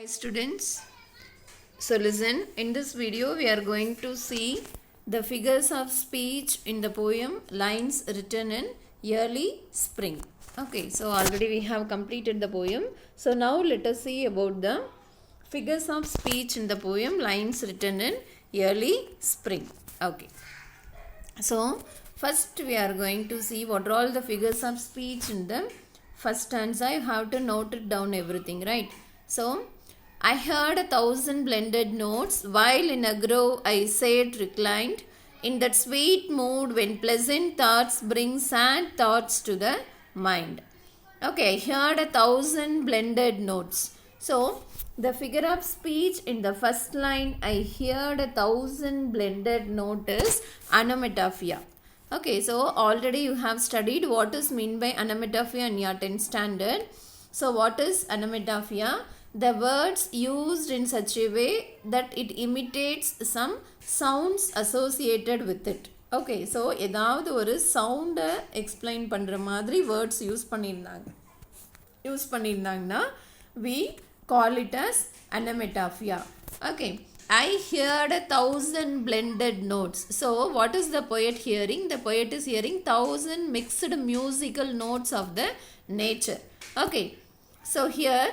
Hi students, so listen, in this video we are going to see the figures of speech in the poem Lines Written in Early Spring. Okay, so already we have completed the poem. So now let us see about the figures of speech in the poem Lines Written in Early Spring. Okay, so first we are going to see what are all the figures of speech in the first stanza. You have to note it down everything, right? So I heard 1,000 blended notes while in a grove I sat reclined in that sweet mood when pleasant thoughts bring sad thoughts to the mind. Okay, I heard 1,000 blended notes. So the figure of speech in the first line, I heard 1,000 blended note is onomatopoeia. Okay, so already you have studied what is meant by onomatopoeia in your 10th standard. So what is onomatopoeia? The words used in such a way that it imitates some sounds associated with it. Okay, so ஏதாவது ஒரு சவுண்டை explain பண்ணுற மாதிரி words use பண்ணியிருந்தாங்கன்னா we call it as onomatopoeia. Okay, I heard 1,000 blended notes. So what is the poet hearing? The poet is hearing 1,000 mixed musical notes of the nature. Okay, so here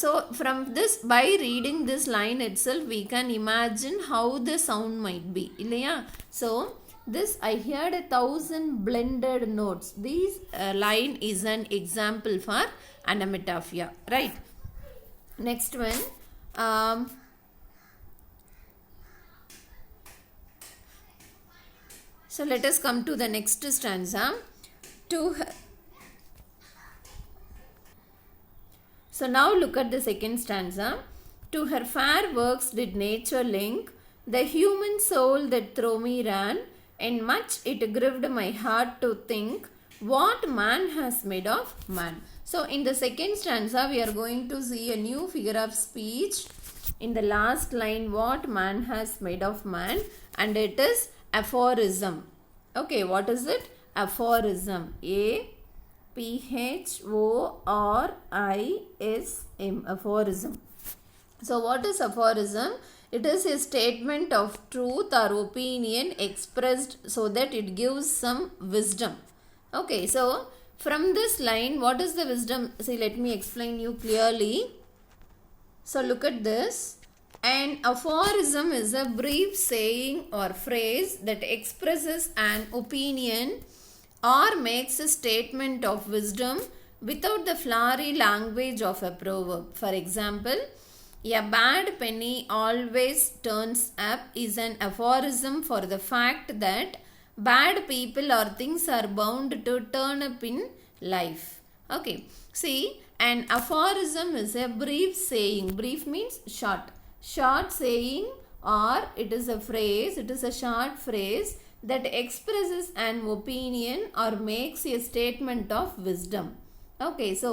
so from this, by reading this line itself, we can imagine how the sound might be. So this I heard 1,000 blended notes. This line is an example for onomatopoeia, right? Next one. So let us come to the next stanza. So now look at the second stanza. To her fair works did nature link the human soul that through me ran, and much it grieved my heart to think what man has made of man. So in the second stanza we are going to see a new figure of speech in the last line, what man has made of man, and it is aphorism. Okay, what is it? Aphorism. Aphorism. Aphorism. So what is aphorism? It is a statement of truth or opinion expressed so that it gives some wisdom. Okay, so from this line, what is the wisdom? See, let me explain you clearly. So look at this. An aphorism is a brief saying or phrase that expresses an opinion or makes a statement of wisdom without the flowery language of a proverb. For example, a bad penny always turns up is an aphorism for the fact that bad people or things are bound to turn up in life. Okay, see, an aphorism is a brief saying. Brief means short. Short saying, or it is a phrase, it is a short phrase that expresses an opinion or makes a statement of wisdom. Okay, so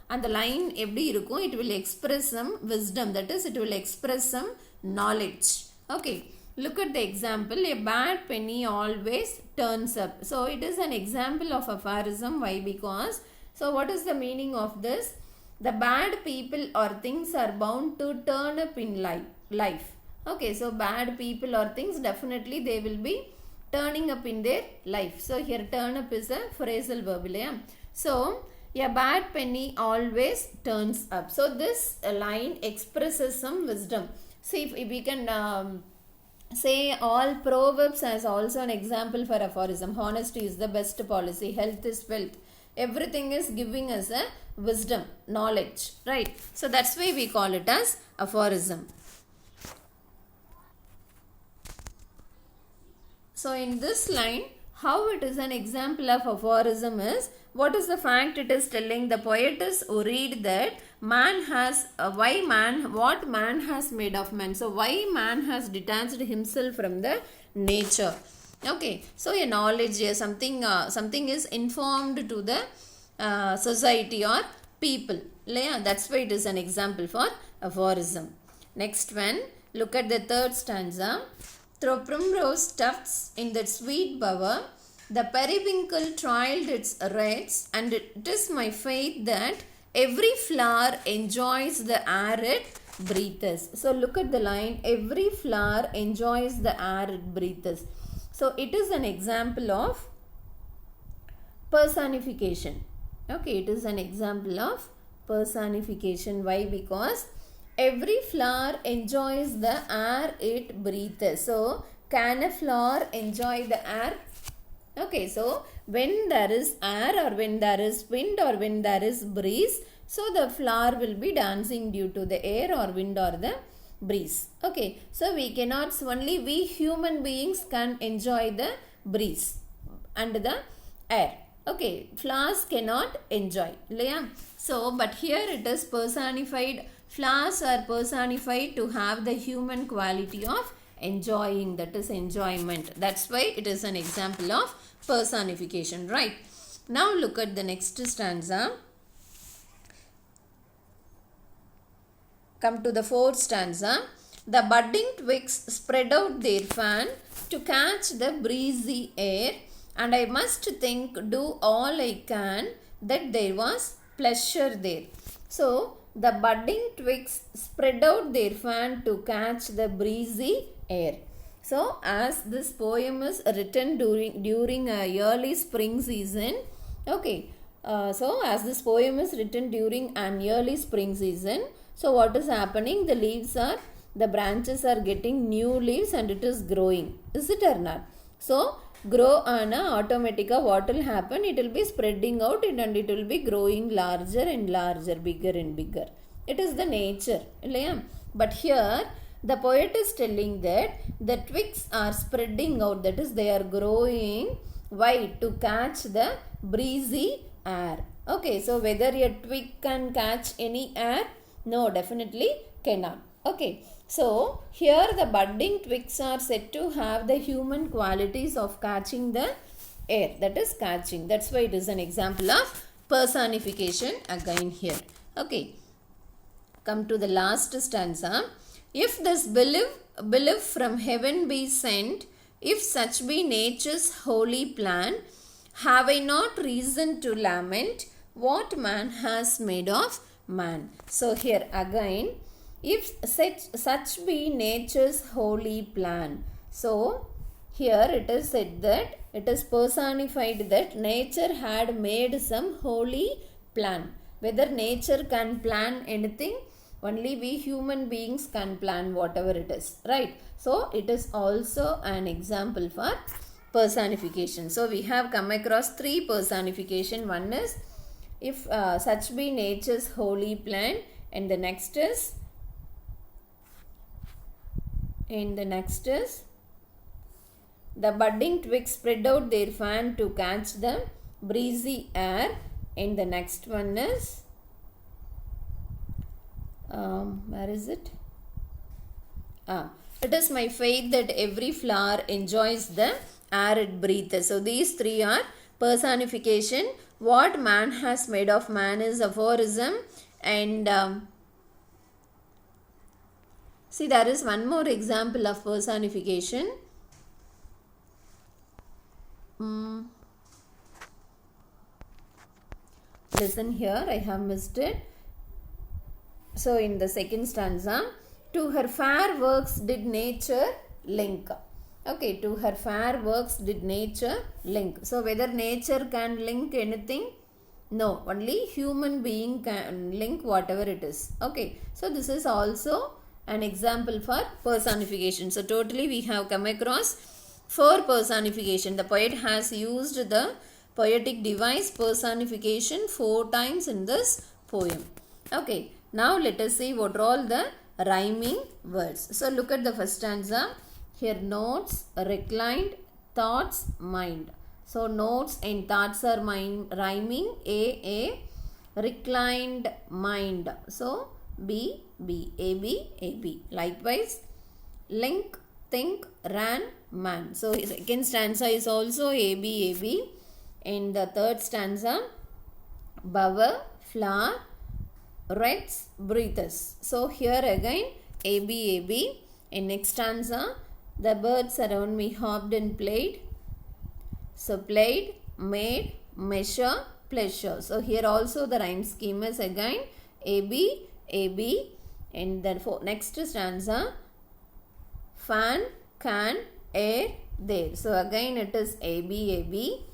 and the line eppadi irukum, it will express some wisdom, that is it will express some knowledge. Okay, look at the example, a bad penny always turns up. So it is an example of aphorism. Why? Because, so what is the meaning of this? The bad people or things are bound to turn up in life. Okay, so bad people or things, definitely they will be turning up in their life. So here turn up is a phrasal verb. So a bad penny always turns up. So this line expresses some wisdom. See, if we can say all proverbs as also an example for aphorism. Honesty is the best policy. Health is wealth. Everything is giving us a wisdom, knowledge, right? So that's why we call it as aphorism. So in this line, how it is an example of aphorism is, what is the fact it is telling? The poet is worried that man has, what man has made of man. So why man has detached himself from the nature. Okay, so a knowledge, something is informed to the society or people. That's why it is an example for aphorism. Next one, look at the third stanza. Through primrose tufts in that sweet bower, the periwinkle trailed its rays, and it is my faith that every flower enjoys the air it breathes. So look at the line, every flower enjoys the air it breathes. So it is an example of personification. Okay, it is an example of personification. Why? Because every flower enjoys the air it breathes. So can a flower enjoy the air? Okay, so when there is air or when there is wind or when there is breeze, so the flower will be dancing due to the air or wind or the breeze. Okay, so we cannot, only we human beings can enjoy the breeze and the air. Okay, flowers cannot enjoy. Yeah. So, but here it is personified. Flowers are personified to have the human quality of enjoying, that is enjoyment. That's why it is an example of personification, right? Now look at the next stanza. Come to the fourth stanza. The budding twigs spread out their fan to catch the breezy air, and I must think, do all I can, that there was pleasure there. So the budding twigs spread out their fan to catch the breezy air. So as this poem is written during a early spring season, okay, so as this poem is written during an early spring season, so what is happening? The leaves are, the branches are getting new leaves and it is growing. Is it or not? So grow on automatica, what will happen? It will be spreading out and it will be growing larger and larger, bigger and bigger. It is the nature. But here the poet is telling that the twigs are spreading out, that is they are growing. Why? To catch the breezy air. Okay, so whether a twig can catch any air? No, definitely cannot. Okay, so here the budding twigs are said to have the human qualities of catching the air, that is catching. That's why it is an example of personification again here. Okay, come to the last stanza. If this belief from heaven be sent, if such be nature's holy plan, have I not reason to lament what man has made of man? So here again, if such be nature's holy plan. So here it is said that it is personified that nature had made some holy plan. Whether nature can plan anything, only we human beings can plan whatever it is, right? So it is also an example for personification. So we have come across three personification. One is if such be nature's holy plan, and the next is the budding twigs spread out their fan to catch the breezy air, and the next one is where is it? It is my faith that every flower enjoys the air it breathes. So these three are personification. What man has made of man is aphorism, and see, there is one more example of personification. Listen here, I have missed it. So in the second stanza, to her fair works did nature link. Okay, to her fair works did nature link. So whether nature can link anything? No, only human being can link whatever it is. Okay, so this is also an example for personification. So totally we have come across 4 personification. The poet has used the poetic device personification 4 times in this poem. Okay, now let us see what are all the rhyming words. So look at the first stanza. Here notes, reclined, thoughts, mind. So notes and thoughts are rhyming. A, reclined mind. So B, A, B. Likewise, link, think, ran, man. So second stanza is also A, B. And the third stanza, bower, flower, reds, breathes. So here again A, B. In next stanza, the birds around me hopped and played. So played, made, measure, pleasure. So here also the rhyme scheme is again AB, AB, and therefore next stanza fan, can, air, there. So again it is AB, AB.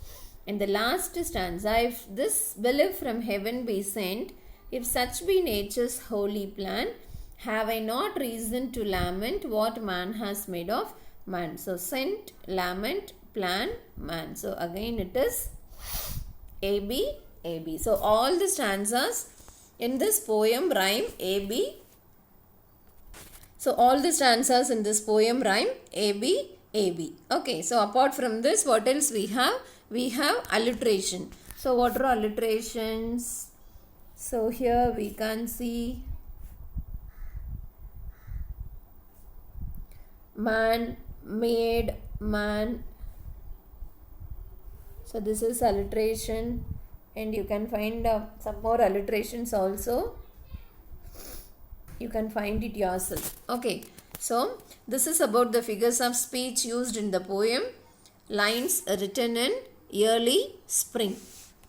And the last stanza, if this belief from heaven be sent, if such be nature's holy plan, have I not reason to lament what man has made of man? So sent, lament, plan, man. So again it is AB, AB. So all the stanzas in this poem rhyme AB. So all the stanzas in this poem rhyme AB, AB. Okay, so apart from this, what else we have? We have alliteration. So what are alliterations? So here we can see man, made, man. So this is alliteration, and you can find some more alliterations also. You can find it yourself. Okay, so this is about the figures of speech used in the poem. Lines written in early spring.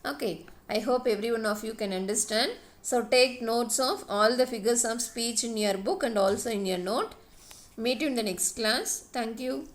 Okay, I hope every one of you can understand. So take notes of all the figures of speech in your book and also in your note. Meet you in the next class. Thank you.